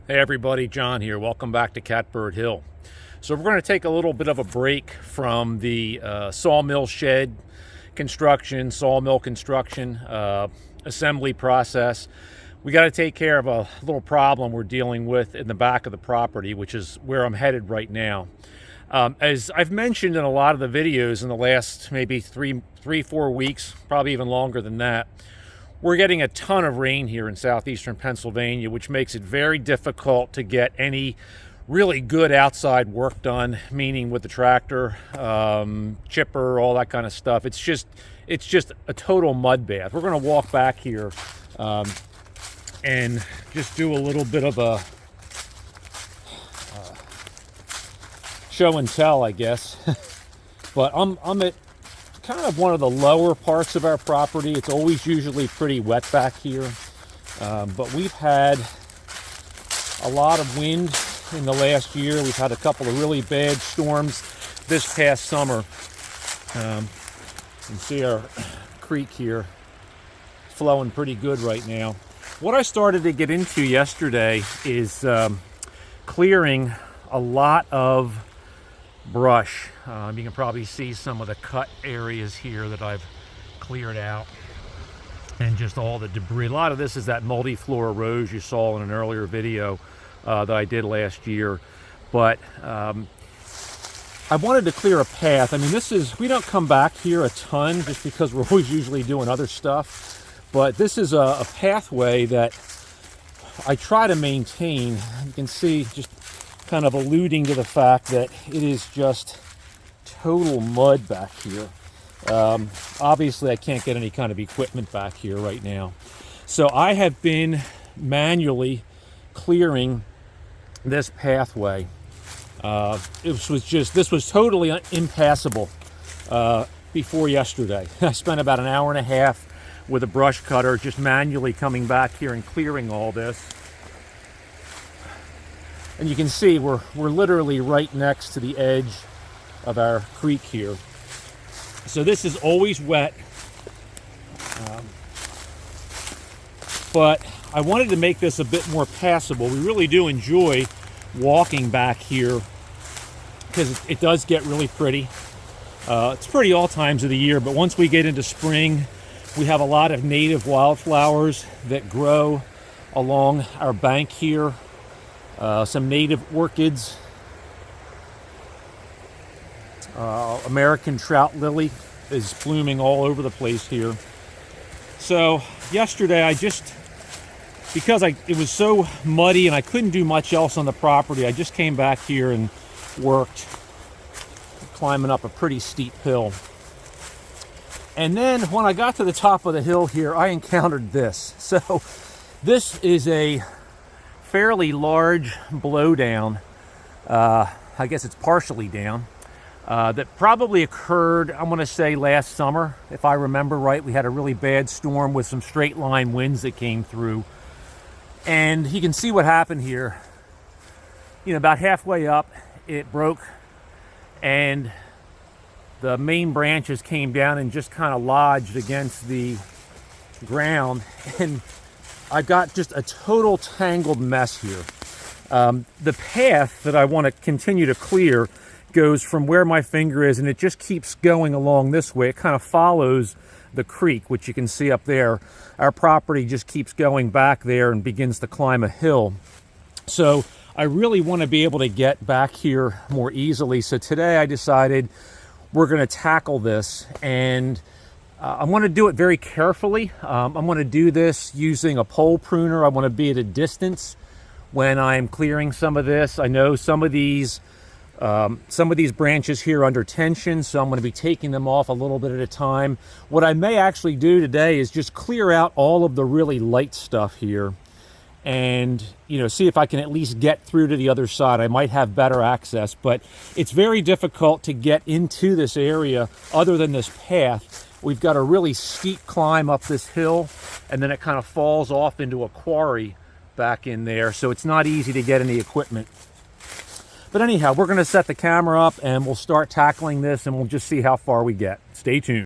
Hey everybody, John here. Welcome back to Catbird Hill. So we're going to take a little bit of a break from the Sawmill Shed construction, sawmill construction, assembly process. We got to take care of a little problem we're dealing with in the back of the property, which is where I'm headed right now. As I've mentioned in a lot of the videos in the last maybe three, 4 weeks, probably even longer than that, we're getting a ton of rain here in southeastern Pennsylvania, which makes it very difficult to get any really good outside work done, meaning with the tractor, chipper, all that kind of stuff. It's just a total mud bath. We're going to walk back here and just do a little bit of a show and tell, I guess. But I'm at kind of one of the lower parts of our property. It's always usually pretty wet back here, but we've had a lot of wind in the last year. We've had a couple of really bad storms this past summer. You can see our creek here flowing pretty good right now. What I started to get into yesterday is clearing a lot of brush. You can probably see some of the cut areas here that I've cleared out, and just all the debris. A lot of this is that multi-floor rose you saw in an earlier video that I did last year. But I wanted to clear a path. I mean, we don't come back here a ton just because we're always usually doing other stuff, but this is a pathway that I try to maintain. You can see just kind of alluding to the fact that it is just total mud back here. Obviously I can't get any kind of equipment back here right now, so I have been manually clearing this pathway. This was totally impassable before yesterday. I spent about an hour and a half with a brush cutter just manually coming back here and clearing all this. And you can see we're literally right next to the edge of our creek here. So this is always wet. But I wanted to make this a bit more passable. We really do enjoy walking back here because it does get really pretty. It's pretty all times of the year, but once we get into spring, we have a lot of native wildflowers that grow along our bank here. Some native orchids, American trout lily is blooming all over the place here. So yesterday because it was so muddy and I couldn't do much else on the property, I just came back here and worked climbing up a pretty steep hill. And then when I got to the top of the hill here, I encountered this. So this is a fairly large blowdown. I guess it's partially down. That probably occurred, I'm going to say last summer, if I remember right. We had a really bad storm with some straight line winds that came through. And you can see what happened here. About halfway up, it broke, and the main branches came down and just kind of lodged against the ground. And I got just a total tangled mess here. The path that I want to continue to clear goes from where my finger is, and it just keeps going along this way. It kind of follows the creek, which you can see up there. Our property just keeps going back there and begins to climb a hill. So I really want to be able to get back here more easily. So today I decided we're going to tackle this, and I'm going to do it very carefully. I'm going to do this using a pole pruner. I want to be at a distance when I'm clearing some of this. I know some of these branches here are under tension, so I'm going to be taking them off a little bit at a time. What I may actually do today is just clear out all of the really light stuff here and see if I can at least get through to the other side. I might have better access, but it's very difficult to get into this area other than this path. We've got a really steep climb up this hill, and then it kind of falls off into a quarry back in there, so it's not easy to get any equipment. But anyhow, we're going to set the camera up and we'll start tackling this, and we'll just see how far we get. Stay tuned.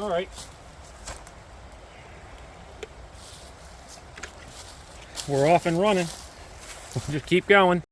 All right. We're off and running. Just keep going.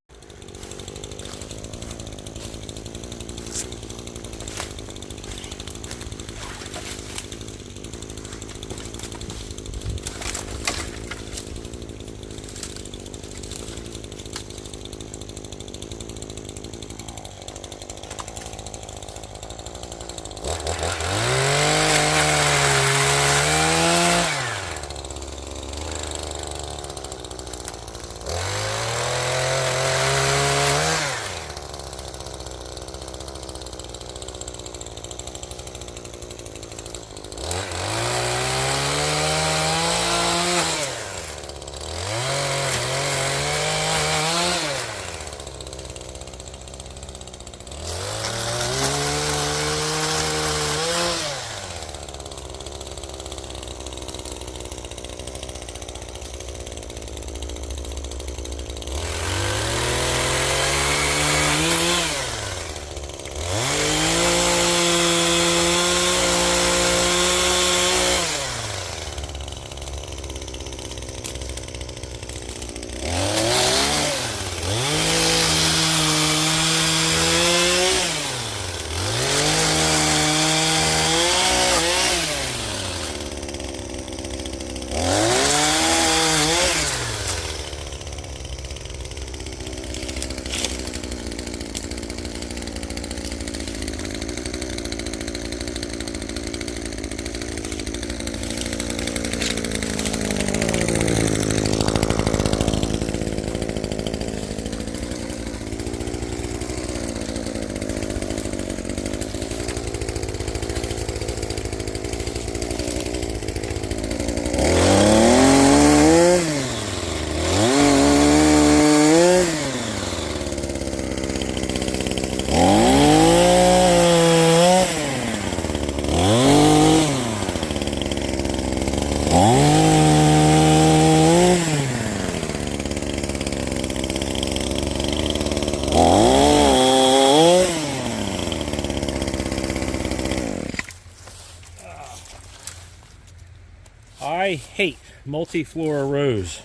I hate multi-flora rows.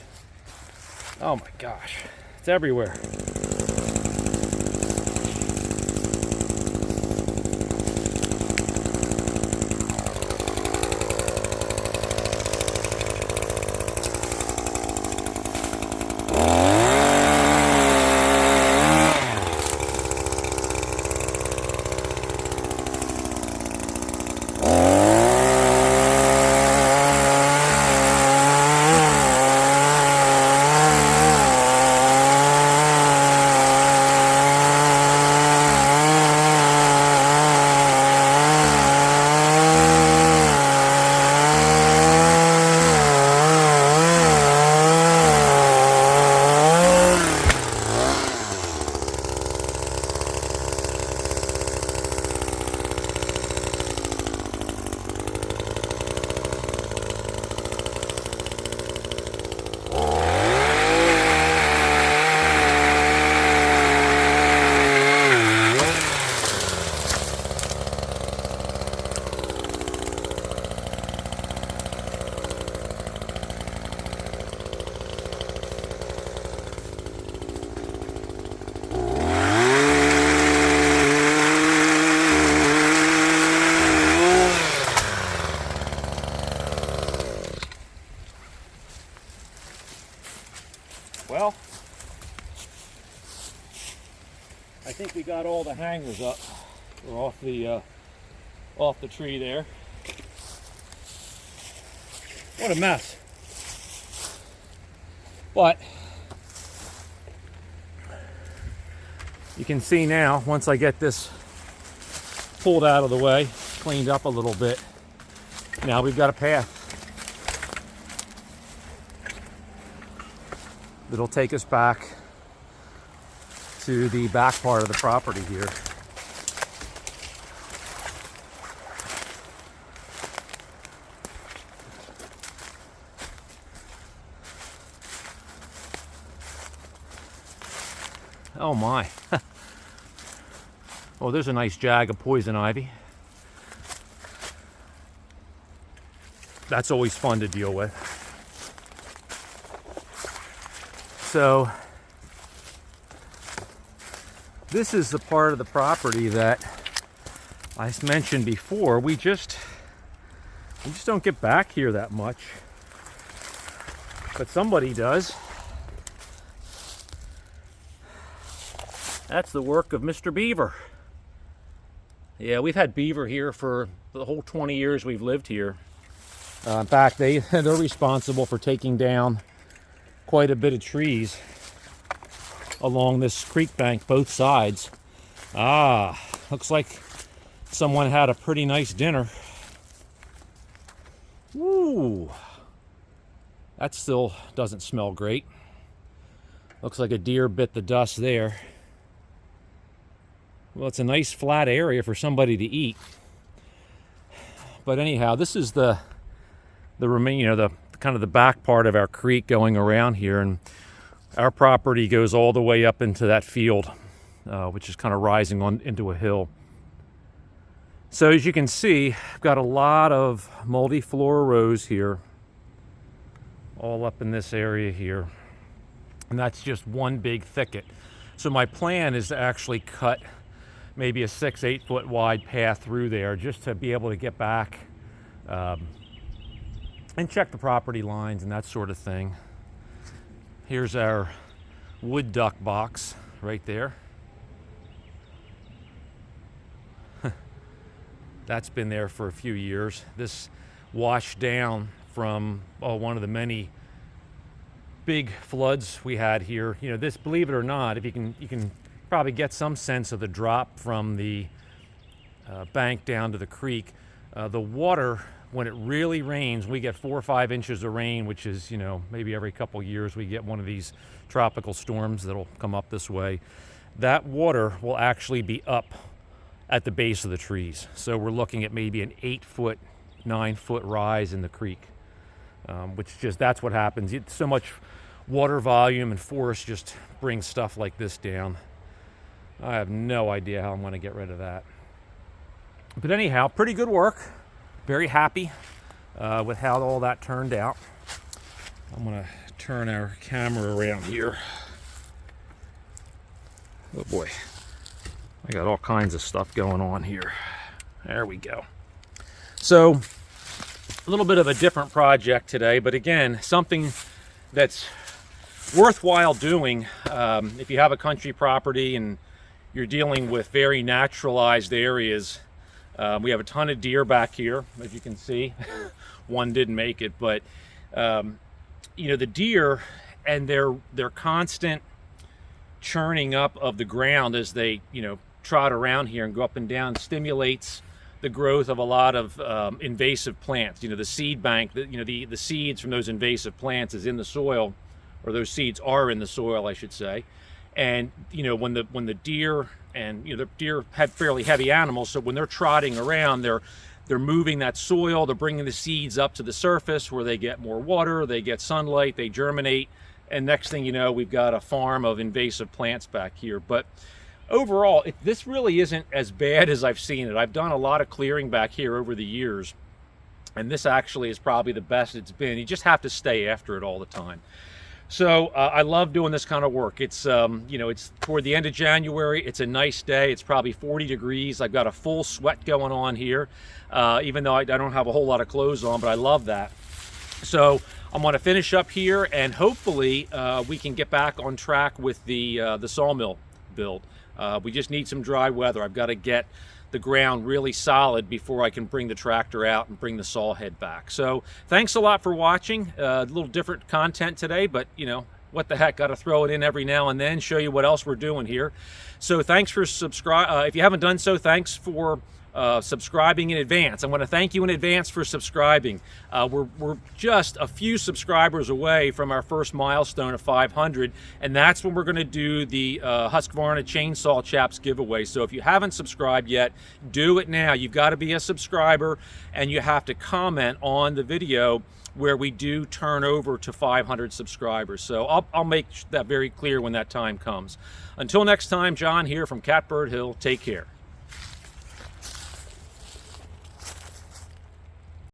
Oh my gosh, it's everywhere. Well, I think we got all the hangers up or off the tree there. What a mess. But you can see now, once I get this pulled out of the way, cleaned up a little bit, now we've got a path that'll take us back to the back part of the property here. Oh my. Oh, there's a nice jag of poison ivy. that's always fun to deal with. So this is the part of the property that I mentioned before. We just don't get back here that much, but somebody does. That's the work of Mr. Beaver. Yeah, we've had beaver here for the whole 20 years we've lived here. In fact, they're responsible for taking down quite a bit of trees along this creek bank, both sides. Ah, looks like someone had a pretty nice dinner. Ooh, that still doesn't smell great. Looks like a deer bit the dust there. Well, it's a nice flat area for somebody to eat. But anyhow, this is the kind of the back part of our creek going around here, and our property goes all the way up into that field, which is kind of rising on into a hill. So as you can see, I've got a lot of multiflora rose here, all up in this area here, and that's just one big thicket. So my plan is to actually cut maybe a 6-8 foot wide path through there, just to be able to get back and check the property lines and that sort of thing. Here's our wood duck box right there. That's been there for a few years. This washed down from one of the many big floods we had here. You know, this, believe it or not, if you can probably get some sense of the drop from the bank down to the creek. The water, when it really rains, we get 4 or 5 inches of rain, which is, you know, maybe every couple years we get one of these tropical storms that'll come up this way. That water will actually be up at the base of the trees. So we're looking at maybe an 8 foot, 9 foot rise in the creek, which just, that's what happens. So much water volume and force just brings stuff like this down. I have no idea how I'm going to get rid of that. But anyhow, pretty good work. Very happy with how all that turned out. I'm going to turn our camera around here. Oh boy, I got all kinds of stuff going on here. There we go. So a little bit of a different project today, but again, something that's worthwhile doing if you have a country property and you're dealing with very naturalized areas. We have a ton of deer back here, as you can see. One didn't make it, but you know, the deer and their constant churning up of the ground as they, you know, trot around here and go up and down stimulates the growth of a lot of invasive plants. You know, the seed bank, the seeds from those invasive plants is in the soil, or those seeds are in the soil, I should say. And you know, when the deer, and you know, the deer have fairly heavy animals, so when they're trotting around, they're moving that soil, they're bringing the seeds up to the surface where they get more water, they get sunlight, they germinate, and next thing you know, we've got a farm of invasive plants back here. But overall, this really isn't as bad as I've seen it. I've done a lot of clearing back here over the years, and this actually is probably the best it's been. You just have to stay after it all the time. So I love doing this kind of work. It's you know, it's toward the end of January. It's a nice day. It's probably 40 degrees. I've got a full sweat going on here, even though I don't have a whole lot of clothes on, but I love that. So I'm going to finish up here, and hopefully we can get back on track with the sawmill build. We just need some dry weather. I've got to get the ground really solid before I can bring the tractor out and bring the saw head back. So thanks a lot for watching. A little different content today, but you know, what the heck, got to throw it in every now and then, show you what else we're doing here. So thanks for subscribe. If you haven't done so, thanks for subscribing in advance. I want to thank you in advance for subscribing. We're just a few subscribers away from our first milestone of 500, and that's when we're going to do the Husqvarna Chainsaw Chaps giveaway. So if you haven't subscribed yet, do it now. You've got to be a subscriber, and you have to comment on the video where we do turn over to 500 subscribers. So I'll make that very clear when that time comes. Until next time, John here from Catbird Hill. Take care.